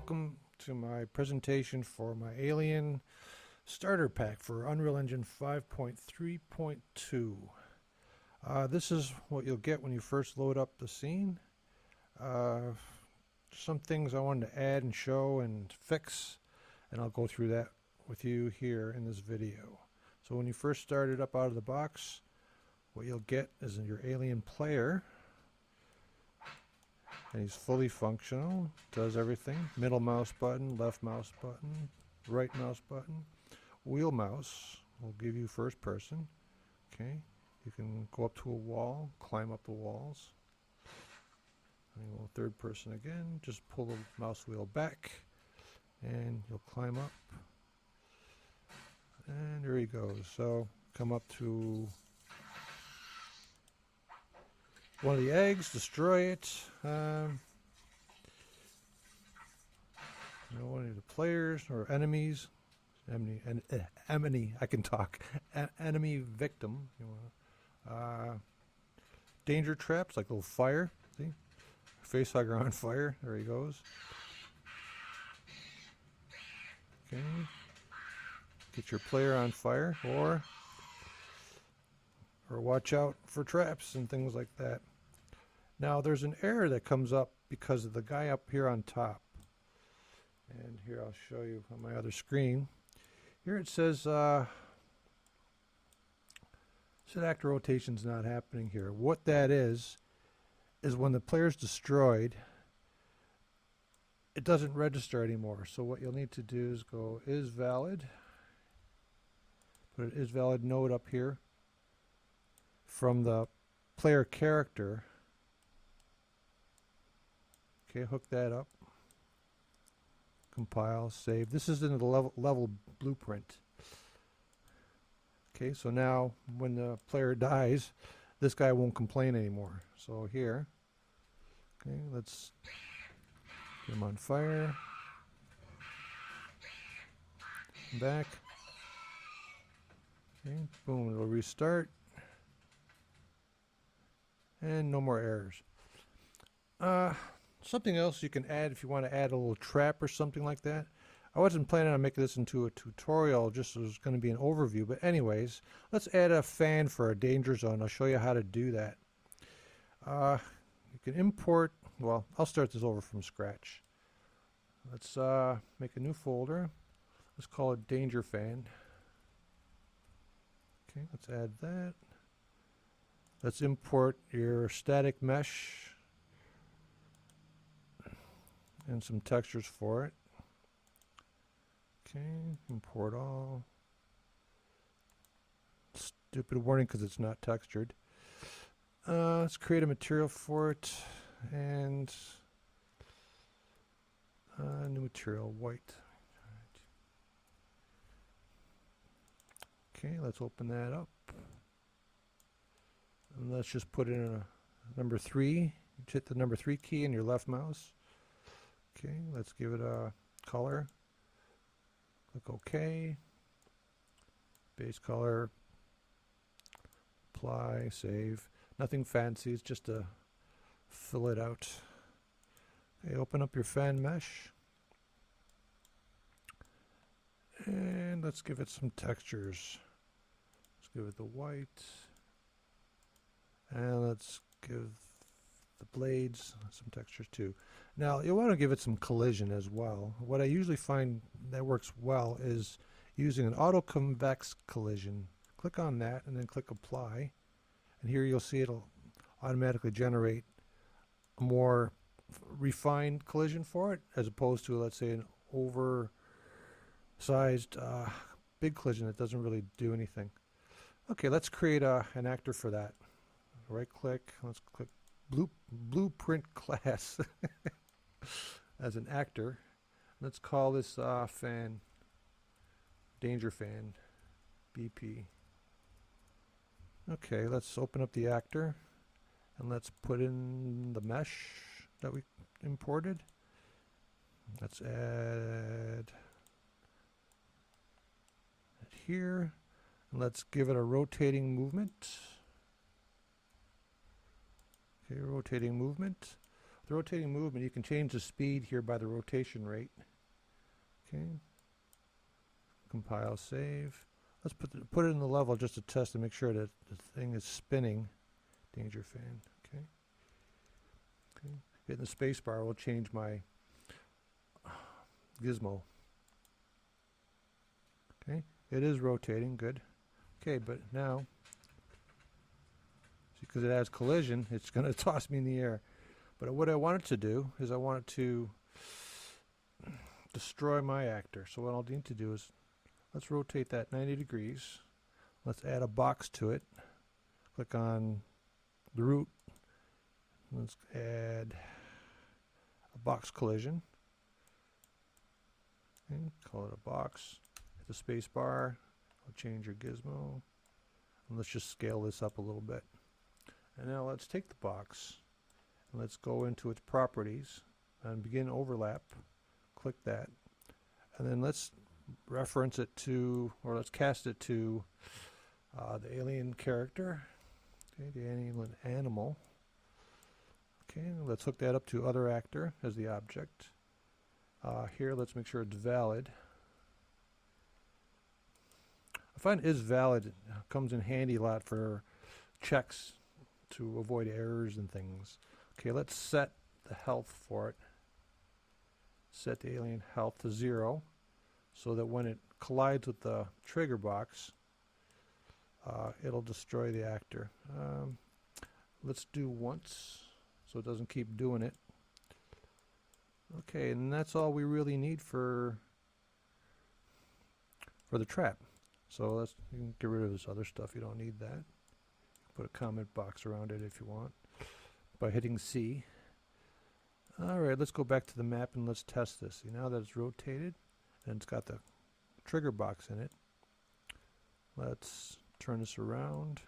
welcome to my presentation for my Alien starter pack for Unreal Engine 5.3.2. This is what you'll get when you first load up the scene. Some things I wanted to add and show and fix, and I'll go through that with you here in this video. So when you first start it up out of the box, what you'll get is your Alien player. And he's fully functional, does everything. Middle mouse button, left mouse button, right mouse button. Wheel mouse will give you first person. Okay, you can go up to a wall, climb up the walls. And go third person again, just pull the mouse wheel back and you'll climb up. And there he goes. So come up to one of the eggs, destroy it. One of the players or enemies, enemy, I can talk. Enemy victim. Danger traps, like little fire. See, facehugger on fire. There he goes. Okay, get your player on fire, or watch out for traps and things like that. Now there's an error that comes up because of the guy up here on top. And here I'll show you on my other screen. Here it says set actor rotation's not happening here. What that is when the player's destroyed, it doesn't register anymore. So what you'll need to do is go is valid. Put an is valid node up here from the player character. Okay, hook that up. Compile, save. This is in the level blueprint. Okay, so now when the player dies, this guy won't complain anymore. So here, okay, let's get him on fire. Back. Okay, boom, it'll restart. And no more errors. Something else you can add if you want to add a little trap or something like that. I wasn't planning on making this into a tutorial, just as it was going to be an overview. But anyways, let's add a fan for a danger zone. I'll show you how to do that. You can import, well, I'll start this over from scratch. Let's make a new folder. Let's call it danger fan. Okay, let's add that. Let's import your static mesh and some textures for it. Okay, import all. Stupid warning because it's not textured. Let's create a material for it and new material, white. Okay, let's open that up. And let's just put in a number 3. You hit the number 3 key in your left mouse. Okay, let's give it a color. Click OK. Base color. Apply, save. Nothing fancy, it's just to fill it out. Okay, open up your fan mesh. And let's give it some textures. Let's give it the white. And let's give the blades some textures too. Now you want to give it some collision as well. What I usually find that works well is using an auto convex collision. Click on that and then click apply, and here you'll see it'll automatically generate a more refined collision for it, as opposed to, let's say, an oversized big collision that doesn't really do anything. Okay, let's create an actor for that. Right click, let's click blueprint class as an actor. Let's call this fan danger fan BP. Okay, let's open up the actor and let's put in the mesh that we imported. Let's add it here, and let's give it a rotating movement. Okay, rotating movement. The rotating movement, you can change the speed here by the rotation rate. Okay. Compile, save. Let's put it in the level just to test and make sure that the thing is spinning. Danger fan. Okay. Okay. Hitting the space bar will change my gizmo. Okay. It is rotating. Good. Okay, but now, because it has collision, it's going to toss me in the air. But what I want it to do is I want it to destroy my actor. So what I'll need to do is, let's rotate that 90 degrees. Let's add a box to it. Click on the root. Let's add a box collision. Okay, call it a box. Hit the space bar. I'll change your gizmo. And let's just scale this up a little bit. And now let's take the box and let's go into its properties and begin overlap. Click that. And then let's reference it to, or let's cast it to the alien character. Okay, the alien animal. Okay, let's hook that up to other actor as the object. Here, let's make sure it's valid. I find is valid. It comes in handy a lot for checks to avoid errors and things. Okay, let's set the health for it. Set the alien health to 0 so that when it collides with the trigger box, it'll destroy the actor. Let's do once so it doesn't keep doing it. Okay, and that's all we really need for the trap. So let's, you can get rid of this other stuff. You don't need that. Put a comment box around it if you want by hitting C. Alright, let's go back to the map and let's test this. See, now that it's rotated and it's got the trigger box in it, let's turn this around.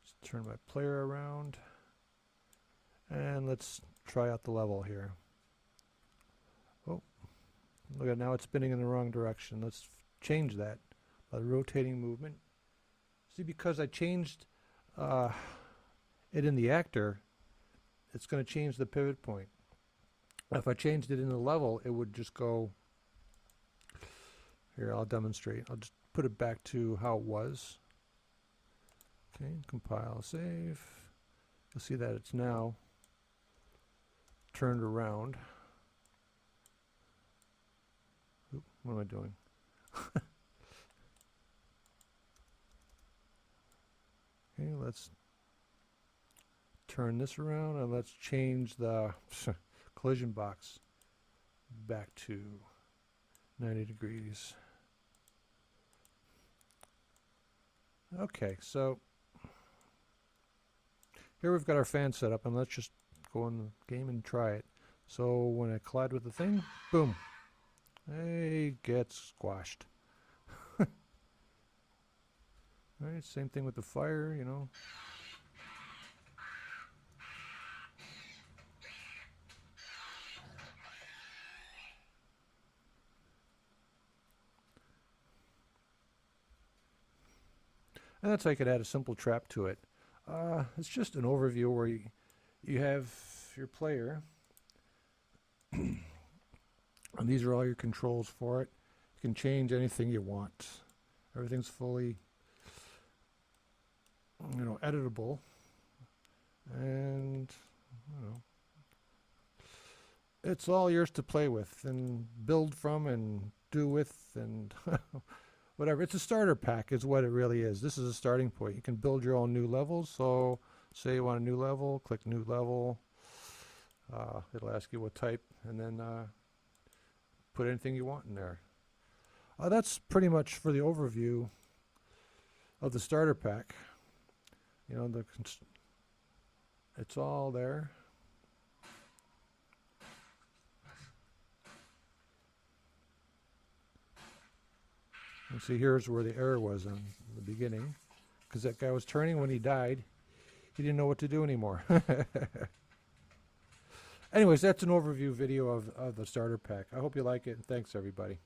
Let's turn my player around. And let's try out the level here. Oh, look at now it's spinning in the wrong direction. Let's change that by the rotating movement. See, because I changed it in the actor, it's going to change the pivot point. If I changed it in the level, it would just go here. I'll demonstrate. I'll just put it back to how it was. Okay, compile, save. You'll see that it's now turned around. Oop, what am I doing? Okay, let's turn this around and let's change the collision box back to 90 degrees. Okay, so here we've got our fan set up, and let's just go in the game and try it. So when I collide with the thing, boom, it gets squashed. Alright, same thing with the fire, you know. And that's how you could add a simple trap to it. It's just an overview where you have your player, and these are all your controls for it. You can change anything you want. Everything's fully, you know, editable, and you know, it's all yours to play with and build from and do with and whatever. It's a starter pack is what it really is. This is a starting point. You can build your own new levels. So say you want a new level, click new level. It'll ask you what type, and then put anything you want in there. That's pretty much for the overview of the starter pack. You know, it's all there. And see, here's where the error was in the beginning, because that guy was turning when he died. He didn't know what to do anymore. Anyways, that's an overview video of the starter pack. I hope you like it, and thanks everybody.